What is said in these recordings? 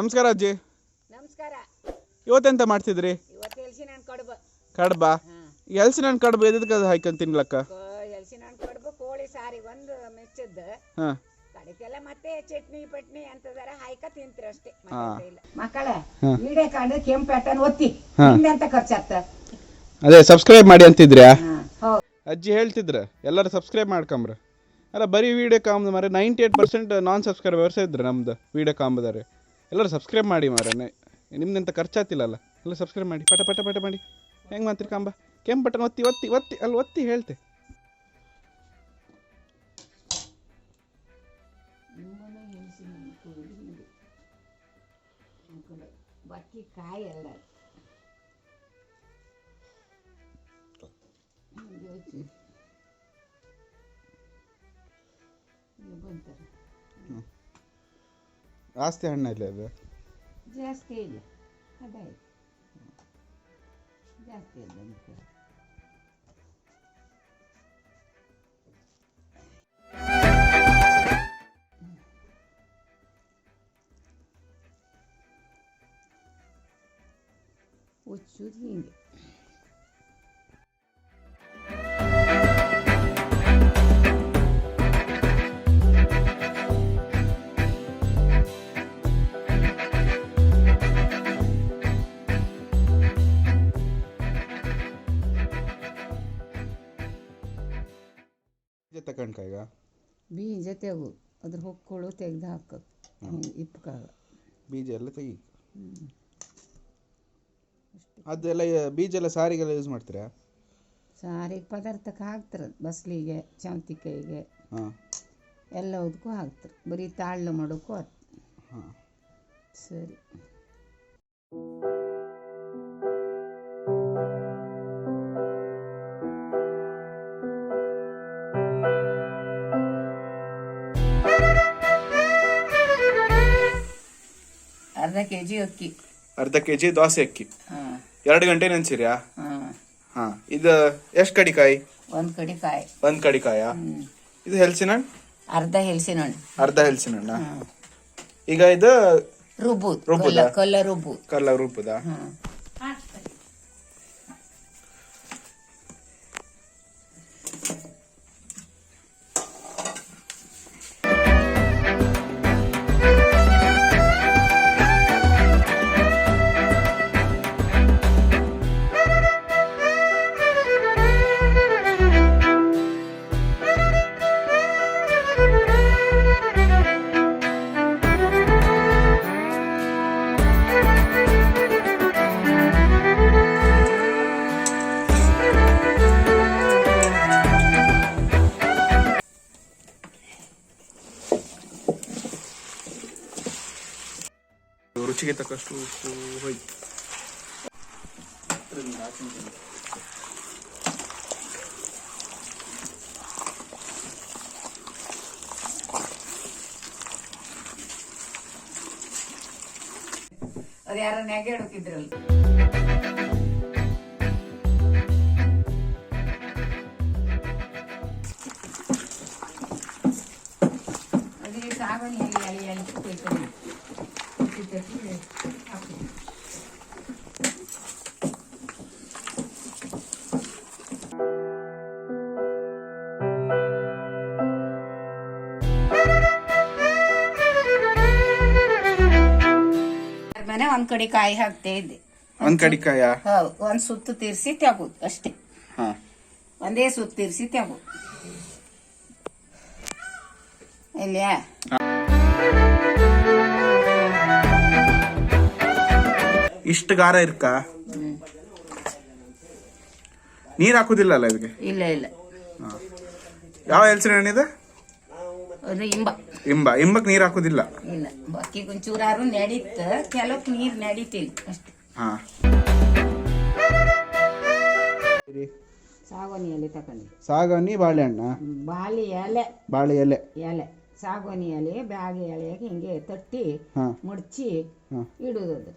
ನಮಸ್ಕಾರ ಅಜ್ಜಿ. ನಮಸ್ಕಾರ. ಇವತ್ತೆಂತ ಮಾಡ್ತಿದ್ರಿ? ಇವತ್ತು ಹಲಸಿನ ಹಣ್ಣು ಕಡುಬು. ಕಡ್ಬ? ಹಲಸಿನ ಹಣ್ಣು ಕಡುಬು ಎದಕ್ಕೆ ಹಾಕೊಂಡು ತಿನ್ಲಕ್ಕ? ಹಲಸಿನ ಹಣ್ಣು ಕಡುಬು ಕೋಳಿ ಸಾರಿ ಒಂದು ಮೆಚ್ಚದ್ದು. ಕಡೆಗೆಲ್ಲ ಮತ್ತೆ ಚಟ್ನಿ ಪಟ್ನಿ ಅಂತದಾರ ಹಾಯ್ಕ ತಿಂತ್ರಿ ಅಷ್ಟೇ. ಮಕ್ಕಳ ವಿಡಿಯೋ ಕಾಂಡ್ ಕೆಂಪು ಪ್ಯಾಟರ್ನ್ ಒತ್ತಿ ಅಂತ ಖರ್ಚಾಗ್ತ. ಅದೇ ಸಬ್ಸ್ಕ್ರೈಬ್ ಮಾಡಿ ಅಂತಿದ್ರ್ಯಾ? ಅಜ್ಜಿ ಹೇಳ್ತಿದ್ರ ಎಲ್ಲರೂ ಸಬ್ಸ್ಕ್ರೈಬ್ ಮಾಡ್ಕೊಂಬ್ರ. ಅಲ್ಲ ಬರೀ ವಿಡಿಯೋ ಕಾಂಬ್ ಮಾರೆ 98% ನಾನ್ ಸಬ್ಸ್ಕ್ರೈಬರ್ಸ್ ಇದ್ರು ನಮ್ದು ವಿಡಿಯೋ ಕಾಂಬದಾರೆ. ಎಲ್ಲರೂ ಸಬ್ಸ್ಕ್ರೈಬ್ ಮಾಡಿ ಮಾರೆ, ನಿಮ್ದೆಂತ ಖರ್ಚಾತಿಲ್ಲಲ್ಲ. ಎಲ್ಲ ಸಬ್ಸ್ಕ್ರೈಬ್ ಮಾಡಿ, ಪಟ ಪಟ ಪಟ ಮಾಡಿ. ಹೆಂಗೆ ಮಾಡ್ತೀರಿ ಕಾಂಬ? ಕೆಂಪು ಬಟನ್ ಒತ್ತಿ ಒತ್ತಿ ಒತ್ತಿ ಅಲ್ಲಿ ಒತ್ತಿ ಹೇಳ್ತೆ. ಆಸ್ತಿ ಹಣ್ಣಲ್ಲಿ ಅದು ಜಾಸ್ತಿ ಇಲ್ಲ, ಅದಾಯ್ತು ಜಾಸ್ತಿ ಇಲ್ಲ. ಹುಚ್ಚುದು ಹಿಂಗೆ ತಕೊಂಡ್ಕಾಗ ಬೀಜ ತೆಗು, ಅದ್ರ ಹೊಕ್ಕಳು ತೆಗ್ದು ಹಾಕೋದು. ಇಪ್ಪಕಾಗ ಬೀಜ ಎಲ್ಲ ತೆಗಿ. ಅದೆಲ್ಲ ಬೀಜ ಎಲ್ಲ ಸಾರಿಗೆಲ್ಲ ಯೂಸ್ ಮಾಡ್ತೀರಾ? ಸಾರಿಗೆ ಪದಾರ್ಥಕ್ಕೆ ಹಾಕ್ತಾರೆ, ಬಸ್ಲಿಗೆ ಚೌತಿಕಾಯಿಗೆ ಎಲ್ಲದಕ್ಕೂ ಹಾಕ್ತಾರೆ. ಬರೀ ತಾಳ್ಳು ಮಾಡೋಕ್ಕೂ ಹಾಂ ಸರಿ. ಅರ್ಧ ಕೆಜಿ ಅಕ್ಕಿ, ಅರ್ಧ ಕೆಜಿ ದೋಸೆ ಅಕ್ಕಿ 2 ಗಂಟೆ ನೆನ್ಸಿರ್ಯಾ? ಹಾಂ. ಇದು ಎಷ್ಟು ಕಡಿಕಾಯಿ? ಒಂದು ಕಡಿಕಾಯಿ. ಒಂದು ಕಡಿಕಾಯ. ಇದು ಹಲಸಿನ ಹಣ್ಣು? ಅರ್ಧ ಹಲಸಿನ ಹಣ್ಣು. ಅರ್ಧ ಹಲಸಿನ ಹಣ್ಣ. ಈಗ ಇದು ರುಬ್ಬುದ ಕಲ್ಲ ರುಬ್ಬುದ. ರುಚಿಗೆ ತಕ್ಕಷ್ಟು ಉಪ್ಪು ಹೋಯ್ತು. ಅದು ಯಾರ ನೆಗೆ ಹುಡುಕಿದ್ರಲ್ಲ. ಅದೇ ಸಾಗಣಿ ಎಲೆ ಎಲೆ ಕೊಯ್ಕೊಂಡು ಒಂದ್ ಕಡೆ ಕಾಯಿ ಹಾಕ್ತಾ ಇದ್ದೆ. ಒಂದ್ ಕಡೆ ಕಾಯ? ಒಂದ್ ಸುತ್ತು ತಿರ್ಸಿ ತೆಗೋದು ಅಷ್ಟೇ. ಒಂದೇ ಸುತ್ತು ತಿರ್ಸಿ ತೆಗೋದು. ಇಲ್ಯಾ ಇಷ್ಟು ಗಾರ ಇರ್ಕ? ನೀರ್ ಹಾಕುದಿಲ್ಲ ಅಲ್ಲ ಇದಕ್ಕೆ? ಇಲ್ಲ ಇಲ್ಲ. ಯಾವ ಹಲಸಿನ ಹಣ್ಣಿದೆ? ಅದು ಇಂಬ. ಇಂಬಕ್ ನೀರ್ ಹಾಕುದಿಲ್ಲ? ಇಲ್ಲ, ಬಾಕಿ ಒಂಚೂರಾರು ನಡೀತ, ಕೆಲವಕ್ಕೆ ನೀರ್ ನಡೀತಿಲ್ಲ ಅಷ್ಟೇ. ಸಾಗೋನಿ ಎಲೆ ತಕೊಂಡಿ. ಸಾಗೋನಿ ಬಾಳೆಹಣ್ಣ? ಬಾಳೆ ಎಲೆ. ಸಾಗೋನಿ ಎಲೆ ಬ್ಯಾಗೆ ಎಲೆಯಾಗಿ ಹಿಂಗೆ ತಟ್ಟಿ ಮುಡ್ಚಿ ಇಡುವುದು.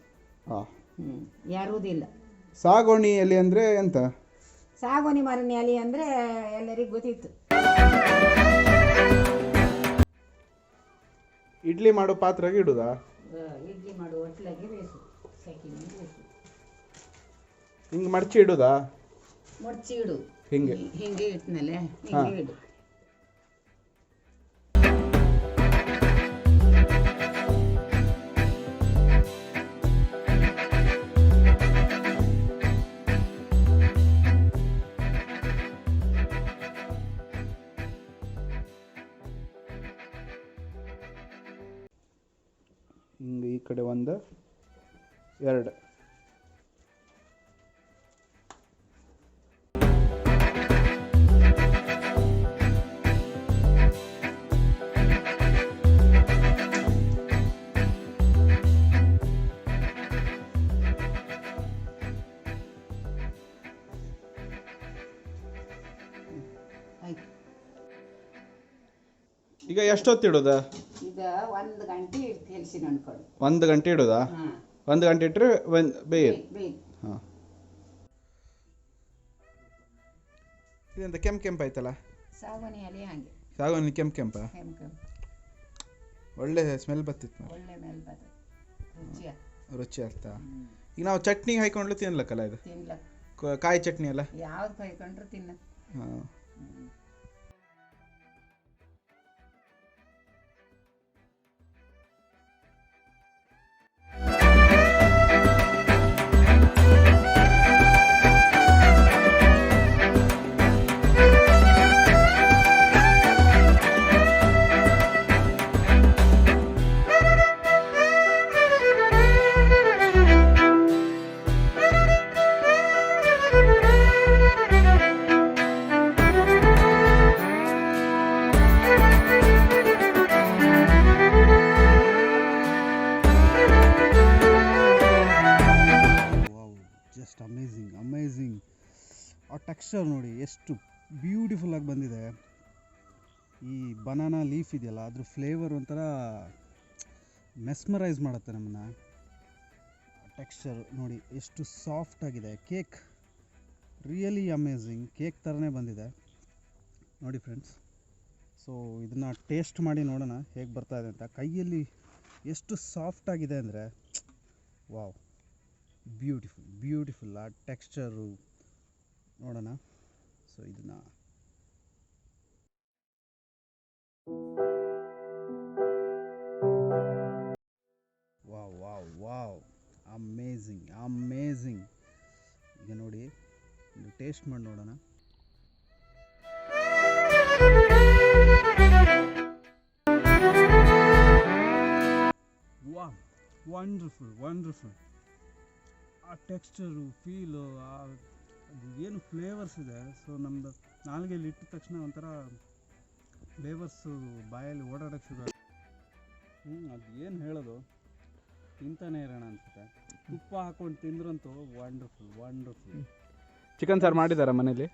ಯಾರುವುದಿಲ್ಲ. ಸಾಗೋಣಿ ಎಲೆ ಅಂದ್ರೆ ಎಂತ? ಸಾಗೋನಿ ಮರನ ಎಲೆ ಅಂದ್ರೆ ಎಲ್ಲರಿಗೂ ಗೊತ್ತಿತ್ತು. ಇಡ್ಲಿ ಮಾಡೋ ಪಾತ್ರೆಗೆ ಇಡುದಾ? ಇಡ್ಲಿ ಮಾಡು ಒಟ್ಲಾಗೆ ಬೇಸು ಸೆಕಿನ ಬೇಸು ಹಿಂಗೆ ಮಡಚಿ ಇಡುದಾ? ಮಡಚಿ ಇಡು. ಹಿಂಗೆ ಹಿಂಗೆ ಇಟ್ಮೇಲೆ ಹಿಂಗೆ ಇಡು. ಹಿಂಗೆ ಈ ಕಡೆ 1 2 ಈಗ ಎಷ್ಟೊತ್ತು ಇಡೋದಾ? ಈಗ 1 ಗಂಟೆ ಹೆಲ್ಸಿನ ಅನ್ಕೊಳ್ಳಿ. 1 ಗಂಟೆ ಇಡೋದಾ? 1 ಗಂಟೆ ಇಟ್ಟರೆ ಬೇಯುತ್ತೆ. ಹಾಂ. ಇದೆಂತ ಕೆಂಪು ಆಯ್ತಲ್ಲ? ಸಾಗುವಾನಿ ಎಲೆ ಹಾಗೆ. ಸಾಗುವಾನಿ ಕೆಂಪ ಒಳ್ಳೆ ಸ್ಮೆಲ್ ಬರ್ತಿತ್ತು. ಒಳ್ಳೆ ಸ್ಮೆಲ್ ಬರ್ತದೆ. ರುಚಿ ಆಗ್ತಾ. ಈಗ ನಾವು ಚಟ್ನಿ ಹಾಕೊಂಡ್ಲು ತಿನ್ಲಕ್ಕಲ್ಲ ಇದು? ತಿನ್ಲಕ್ಕ. ಕಾಯಿ ಚಟ್ನಿ ಅಲ್ಲ? ಯಾವ್ದು ಹಾಕೊಂಡ್ರು ತಿನ್ನ. ಹಾಂ. ಅಮೇಝಿಂಗ್. ಆ ಟೆಕ್ಸ್ಚರ್ ನೋಡಿ ಎಷ್ಟು ಬ್ಯೂಟಿಫುಲ್ ಆಗಿ ಬಂದಿದೆ. ಈ ಬನಾನಾ ಲೀಫ್ ಇದೆಯಲ್ಲ ಅದ್ರ ಫ್ಲೇವರ್ ಒಂಥರ ಮೆಸ್ಮರೈಸ್ ಮಾಡುತ್ತೆ ನಮ್ಮನ್ನು. ಟೆಕ್ಸ್ಚರ್ ನೋಡಿ ಎಷ್ಟು ಸಾಫ್ಟ್ ಆಗಿದೆ. Cake really amazing. ಕೇಕ್ ಥರನೇ ಬಂದಿದೆ ನೋಡಿ ಫ್ರೆಂಡ್ಸ್. ಸೊ ಇದನ್ನು ಟೇಸ್ಟ್ ಮಾಡಿ ನೋಡೋಣ ಹೇಗೆ ಬರ್ತಾಯಿದೆ ಅಂತ. ಕೈಯಲ್ಲಿ ಎಷ್ಟು ಸಾಫ್ಟ್ ಆಗಿದೆ ಅಂದರೆ ವಾವ್, ಬ್ಯೂಟಿಫುಲ್. ಆ ಟೆಕ್ಸ್ಚರು ನೋಡೋಣ. ಸೊ ಇದನ್ನು ವಾವ್ ಅಮೇಝಿಂಗ್. ಈಗ ನೋಡಿ ಟೇಸ್ಟ್ ಮಾಡಿ ನೋಡೋಣ. ವಂಡರ್ಫುಲ್. ಆ ಟೆಕ್ಸ್ಚರು, ಫೀಲು, ಅದು ಏನು ಫ್ಲೇವರ್ಸ್ ಇದೆ. ಸೊ ನಮ್ಮದು ನಾಲ್ಗೆಯಲ್ಲಿ ಇಟ್ಟ ತಕ್ಷಣ ಒಂಥರ ಫ್ಲೇವರ್ಸು ಬಾಯಲ್ಲಿ ಓಡಾಡೋಕ್ಕೆ ಶುರು ಆಗುತ್ತೆ. ಅದು ಏನು ಹೇಳೋದು, ತಿಂತಾನೆ ಇರೋಣ ಅನ್ಸುತ್ತೆ. ತುಪ್ಪ ಹಾಕ್ಕೊಂಡು ತಿಂದ್ರಂತೂ ವಂಡರ್ಫುಲ್. ಚಿಕನ್ ಸಾರು ಮಾಡಿದಾರ ಮನೇಲಿ?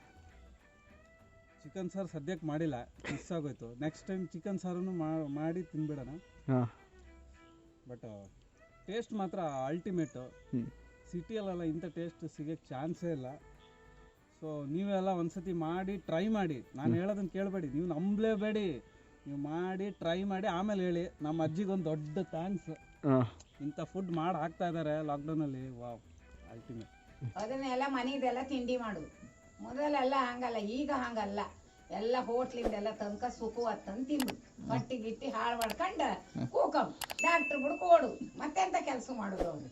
ಚಿಕನ್ ಸಾರು ಸದ್ಯಕ್ಕೆ ಮಾಡಿಲ್ಲ, ಮಿಸ್ ಆಗೋಯ್ತು. ನೆಕ್ಸ್ಟ್ ಟೈಮ್ ಚಿಕನ್ ಸಾರನ್ನು ಮಾಡಿ ತಿನ್ಬಿಡೋಣ. ಬಟ್ ಟೇಸ್ಟ್ ಮಾತ್ರ ಅಲ್ಟಿಮೇಟು. ಸಿಟಿಯಲ್ಲೆಲ್ಲ ಇಂಥ ಟೇಸ್ಟ್ ಸಿಗೋಕ್ಕೆ ಚಾನ್ಸೇ ಇಲ್ಲ. ಸೊ ನೀವೆಲ್ಲ ಒಂದ್ಸತಿ ಮಾಡಿ ಟ್ರೈ ಮಾಡಿ. ನಾನು ಹೇಳೋದನ್ನು ಕೇಳಬೇಡಿ, ನೀವು ನಂಬಲೇಬೇಡಿ. ನೀವು ಮಾಡಿ ಟ್ರೈ ಮಾಡಿ ಆಮೇಲೆ ಹೇಳಿ. ನಮ್ಮ ಅಜ್ಜಿಗೊಂದು ದೊಡ್ಡ ಥ್ಯಾಂಕ್ಸ್. ಇಂಥ ಫುಡ್ ಮಾಡಿ ಹಾಕ್ತಾ ಇದ್ದಾರೆ ಲಾಕ್ಡೌನಲ್ಲಿ. Wow, ultimate. ಅದನ್ನೆಲ್ಲ ಮನೆದೆಲ್ಲ ತಿಂಡಿ ಮಾಡುದು. ಮೊದಲೆಲ್ಲ ಹಂಗಲ್ಲ, ಈಗ ಹಂಗಲ್ಲ. ಎಲ್ಲ ಹೋಟ್ಲಿಂದೆಲ್ಲ ತನಕ ಸುಖವತ್ತಂದು ತಿಂದು ಹೊಟ್ಟಿ ಗಿಟ್ಟಿ ಹಾಳು ಮಾಡ್ಕೊಂಡು ಕೂಕಂ ಡಾಕ್ಟ್ರ್ ಬಿಡು ಕೊಡು. ಮತ್ತೆಂತ ಕೆಲಸ ಮಾಡೋದು ಅವ್ರು.